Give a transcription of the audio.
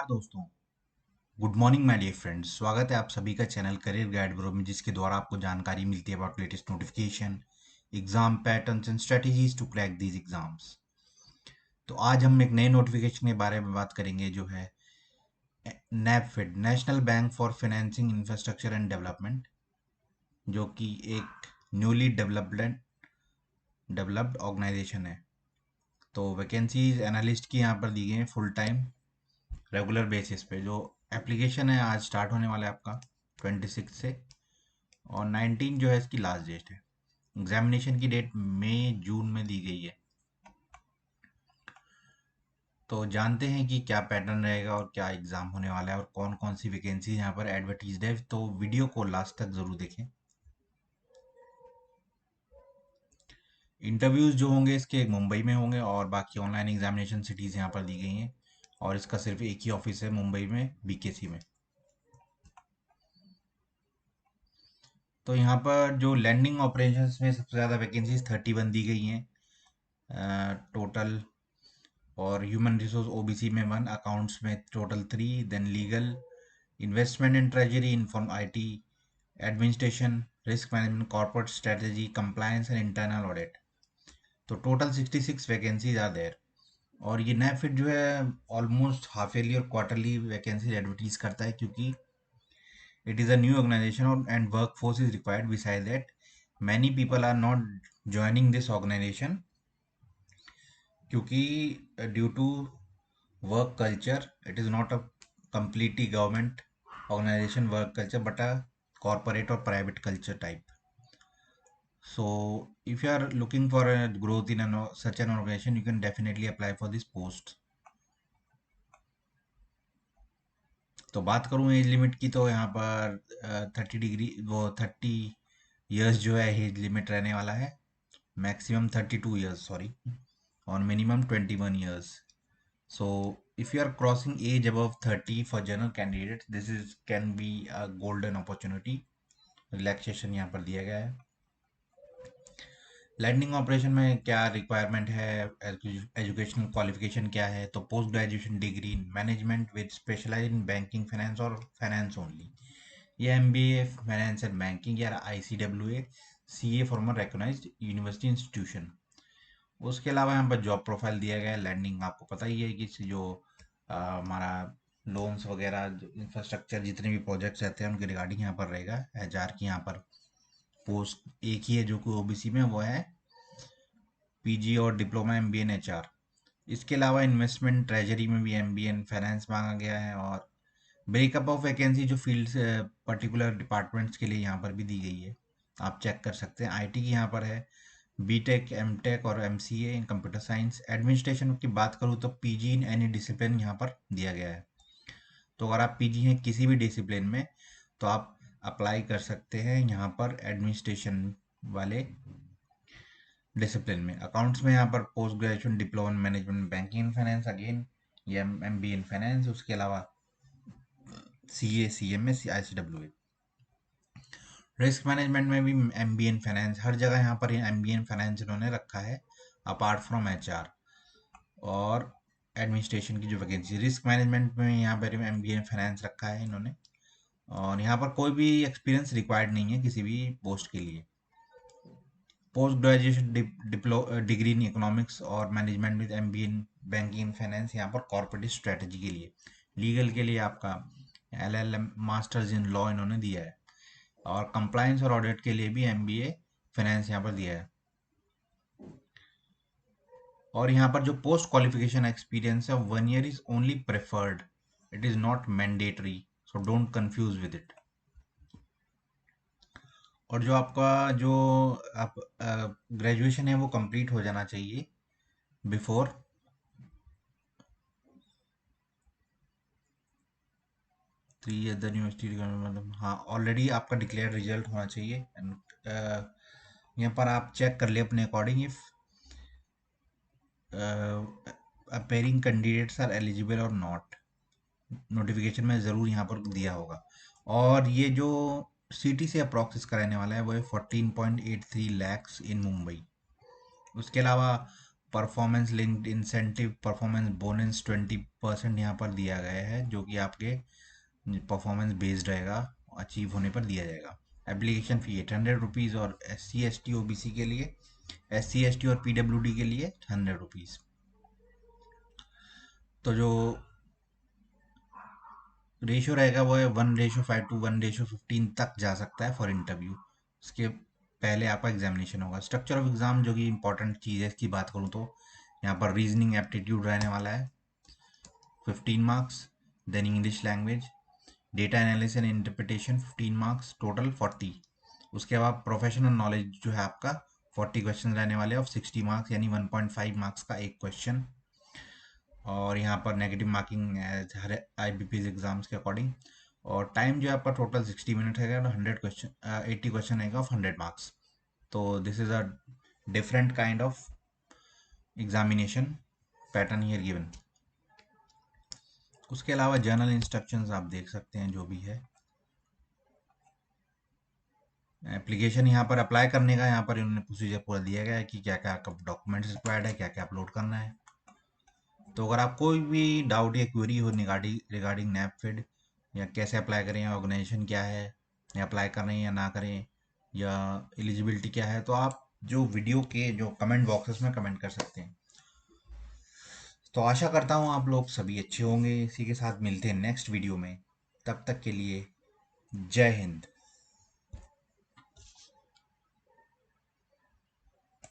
दोस्तों। Good morning my dear friends. स्वागत है आप सभी का चैनल करियर गाइड ब्रो में, जिसके द्वारा आपको जानकारी मिलती है about latest notification, exam patterns and strategies to crack these exams. तो आज हम एक नए नोटिफिकेशन के बारे में बात करेंगे, जो है NaBFID, national bank for financing infrastructure and development, जो कि एक न्यूली डेवलप्ड ऑर्गेनाइजेशन है। तो वैकेंसीज एनालिस्ट की यहाँ पर दी गई हैं फुल टाइम रेगुलर बेसिस पे। जो एप्लीकेशन है आज स्टार्ट होने वाला है आपका 26 से, और 19 जो है इसकी लास्ट डेट है। एग्जामिनेशन की डेट मई जून में दी गई है। तो जानते हैं कि क्या पैटर्न रहेगा और क्या एग्जाम होने वाला है और कौन कौन सी वैकेंसी यहाँ पर एडवर्टीज है। तो वीडियो को लास्ट तक जरूर देखें। इंटरव्यूज जो होंगे इसके मुंबई में होंगे, और बाकी ऑनलाइन एग्जामिनेशन सिटीज़ यहाँ पर दी गई हैं। और इसका सिर्फ एक ही ऑफिस है मुंबई में, बीकेसी में। तो यहाँ पर जो लैंडिंग ऑपरेशंस में सबसे ज़्यादा वैकेंसीज 31 दी गई हैं टोटल। और ह्यूमन रिसोर्स ओबीसी में 1, अकाउंट्स में total 3, then legal, investment and treasury, inform IT, administration, risk management, corporate strategy, compliance and internal audit. तो टोटल 66 वैकेंसीज आर देयर। और ये नैफिड जो है ऑलमोस्ट हाफ ईयरली और क्वार्टरली वैकेंसी एडवर्टीज करता है, क्योंकि it is a new organization and workforce is required. Besides that, many people are not joining this organization क्योंकि due to work culture, it is not a completely government organization work culture, but a corporate or private culture type. So if you are looking for a growth in such an organization, you can definitely apply for this post. तो बात करूँ age limit की, तो यहाँ पर 30 जो है age limit रहने वाला है। मैक्सिमम 32 years, सॉरी, और minimum 21 years. So if you are crossing age above 30 for general candidates, this is can be a golden opportunity. Relaxation यहाँ पर दिया गया है। लैंडिंग ऑपरेशन में क्या रिक्वायरमेंट है, एजुकेशनल क्वालिफिकेशन क्या है, तो post graduation degree in management with specialise in banking finance और फाइनेंस ओनली, या एमबीए फाइनेंस एंड बैंकिंग, या ICWA CA from a recognised university institution. उसके अलावा यहाँ पर जॉब प्रोफाइल दिया गया है। लैंडिंग आपको पता ही है कि जो हमारा लोन्स वगैरह, इंफ्रास्ट्रक्चर, जितने भी प्रोजेक्ट्स रहते हैं उनके रिगार्डिंग यहाँ पर रहेगा। एचआर की यहाँ पर पोस्ट एक ही है जो कि ओबीसी में, वो है पीजी और डिप्लोमा एमबीए इन एचआर। इसके अलावा इन्वेस्टमेंट ट्रेजरी में भी एमबीए इन फाइनेंस मांगा गया है। और ब्रेकअप ऑफ वैकेंसी जो फील्ड से पर्टिकुलर डिपार्टमेंट्स के लिए यहाँ पर भी दी गई है, आप चेक कर सकते हैं। आईटी की यहाँ पर है बीटेक, एमटेक और एमसीए इन कंप्यूटर साइंस। एडमिनिस्ट्रेशन की बात करूँ तो पीजी इन एनी डिसिप्लिन यहाँ पर दिया गया है। तो अगर आप पीजी हैं किसी भी डिसिप्लिन में, तो आप अप्लाई कर सकते हैं यहाँ पर एडमिनिस्ट्रेशन वाले डिसिप्लिन में। अकाउंट्स में यहाँ पर post graduation diploma in management banking and finance, again ये एमबीए इन फाइनेंस। उसके अलावा CA, CMA, ICWA. Risk management में भी एमबीए इन फाइनेंस, हर जगह यहाँ पर एमबीए इन फाइनेंस इन्होंने रखा है, अपार्ट फ्रॉम एचआर और एडमिनिस्ट्रेशन की जो वैकेंसी। रिस्क मैनेजमेंट में यहाँ पर एमबीए इन फाइनेंस रखा है इन्होंने, और यहाँ पर कोई भी एक्सपीरियंस रिक्वायर्ड नहीं है किसी भी पोस्ट के लिए। Post graduation degree in economics और management with MBA in banking in finance, यहाँ पर कॉर्पोरेट स्ट्रेटजी के लिए। लीगल के लिए आपका एलएलएम मास्टर्स इन लॉ इन्होंने दिया है। और कंप्लायंस और ऑडिट के लिए भी एमबीए फाइनेंस यहाँ पर दिया है। और यहाँ पर जो पोस्ट क्वालिफिकेशन एक्सपीरियंस है 1 year is only preferred, it is not mandatory, so don't confuse with it. और जो आपका जो आप ग्रेजुएशन है वो कंप्लीट हो जाना चाहिए बिफोर 3 यूनिवर्सिटी, मतलब हाँ ऑलरेडी आपका डिक्लेयर रिजल्ट होना चाहिए। यहाँ पर आप चेक कर ले अपने according, if appearing candidates are eligible और नॉट। नोटिफिकेशन में ज़रूर यहाँ पर दिया होगा। और ये जो सिटी से अप्रॉक्सिस कराने वाला है वो है 14.83 lakhs इन मुंबई। उसके अलावा performance linked incentive performance bonus 20% यहाँ पर दिया गया है, जो कि आपके परफॉर्मेंस बेस्ड रहेगा, अचीव होने पर दिया जाएगा। एप्लीकेशन फ़ी 800 रुपीज़, और SC ST OBC के लिए, SC ST और PWD के लिए 100 रुपीज़। तो जो रेशियो रहेगा वो है 1:5 to 1:15 तक जा सकता है फॉर इंटरव्यू। उसके पहले आपका एग्जामिनेशन होगा। स्ट्रक्चर ऑफ एग्जाम जो कि इंपॉर्टेंट चीज़ है, इसकी बात करूँ तो यहाँ पर रीजनिंग एप्टीट्यूड रहने वाला है 15 marks, then English language, data analysis and interpretation 15 marks, total 40। उसके बाद प्रोफेशनल नॉलेज जो है आपका 40 क्वेश्चन रहने वाले ऑफ 60 मार्क्स, यानी 1.5 मार्क्स का एक क्वेश्चन। और यहाँ पर नेगेटिव मार्किंग हर IBPS एग्जाम्स के अकॉर्डिंग। और टाइम जो है आपका टोटल 60 मिनट है, और 80 क्वेश्चन है ऑफ 100 मार्क्स। तो this is a different kind of examination pattern here given. उसके अलावा जर्नल इंस्ट्रक्शंस आप देख सकते हैं जो भी है। एप्लीकेशन यहाँ पर अप्लाई करने का, यहाँ पर इन्होंने प्रोसीजर पूरा दिया गया है कि क्या क्या आपका डॉक्यूमेंट्स रिक्वायर्ड है, क्या क्या अपलोड करना है। तो अगर आप कोई भी डाउट या क्वेरी हो रिगार्डिंग नैपफिड, या कैसे अप्लाई करें, या ऑर्गेनाइजेशन क्या है, या अप्लाई करें या ना करें, या एलिजिबिलिटी क्या है, तो आप जो वीडियो के जो कमेंट बॉक्सेस में कमेंट कर सकते हैं। तो आशा करता हूँ आप लोग सभी अच्छे होंगे। इसी के साथ मिलते हैं नेक्स्ट वीडियो में। तब तक के लिए जय हिंद।